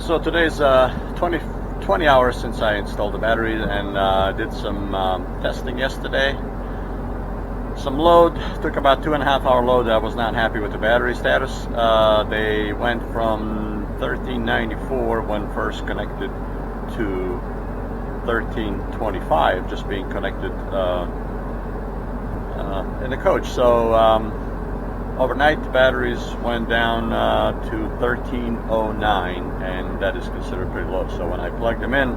So today's 20 hours since I installed the battery, and did some testing yesterday. Some load, took about 2.5 hour load. I was not happy with the battery status. They went from 1394 when first connected to 1325 just being connected in the coach. So overnight the batteries went down to 1309, and that is considered pretty low. So when I plugged them in,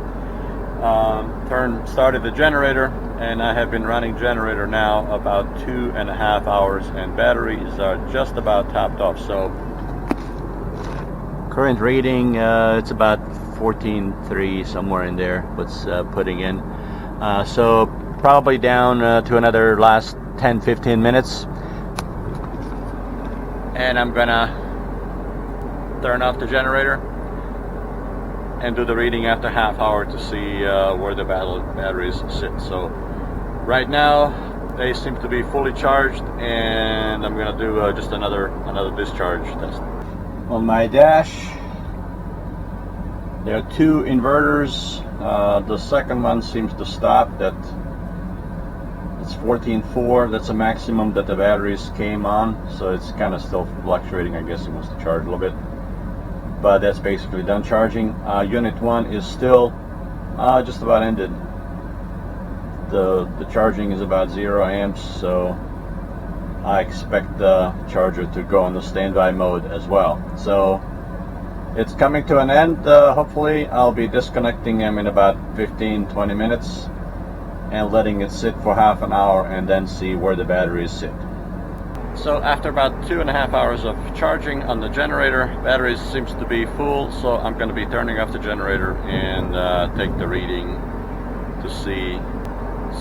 started the generator, and I have been running generator now about 2.5 hours, and batteries are just about topped off. So current rating, it's about 14.3, somewhere in there, what's putting in. So probably down to another last 10-15 minutes, and I'm gonna turn off the generator and do the reading after half hour to see where the batteries sit. So right now they seem to be fully charged, and I'm gonna do just another discharge test. On my dash there are two inverters. The second one seems to stop. That it's 14.4. That's a maximum that the batteries came on, so it's kind of still fluctuating. I guess it wants to charge a little bit, but that's basically done charging. Unit 1 is still just about ended. The charging is about 0 amps, so I expect the charger to go on the standby mode as well. So it's coming to an end. Hopefully I'll be disconnecting them in about 15-20 minutes and letting it sit for half an hour, and then see where the batteries sit. So after about 2.5 hours of charging on the generator, batteries seems to be full, so I'm going to be turning off the generator and take the reading to see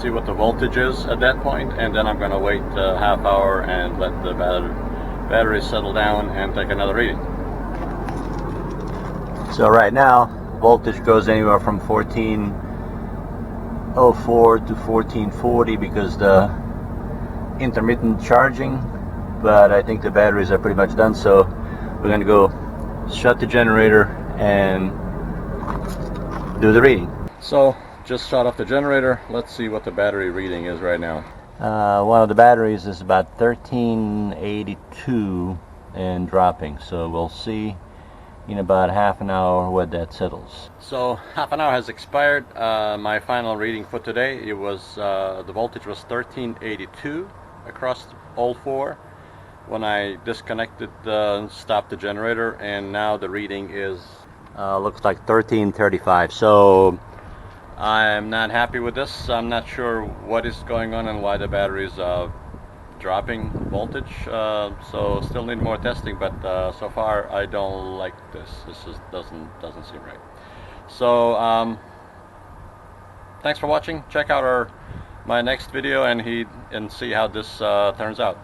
what the voltage is at that point, and then I'm going to wait a half hour and let the battery settle down and take another reading. So right now voltage goes anywhere from 1404 to 1440 because the intermittent charging, but I think the batteries are pretty much done, so we're going to go shut the generator and do the reading. So just shut off the generator. Let's see what the battery reading is right now. One of the batteries is about 1382 and dropping, so we'll see in about half an hour where that settles. So half an hour has expired. My final reading for today, it was the voltage was 1382 across all four when I disconnected, stopped the generator, and now the reading is looks like 1335. So I'm not happy with this. I'm not sure what is going on and why the battery is dropping voltage. So still need more testing, but so far I don't like this. This doesn't seem right. So thanks for watching. Check out my next video and see how this turns out.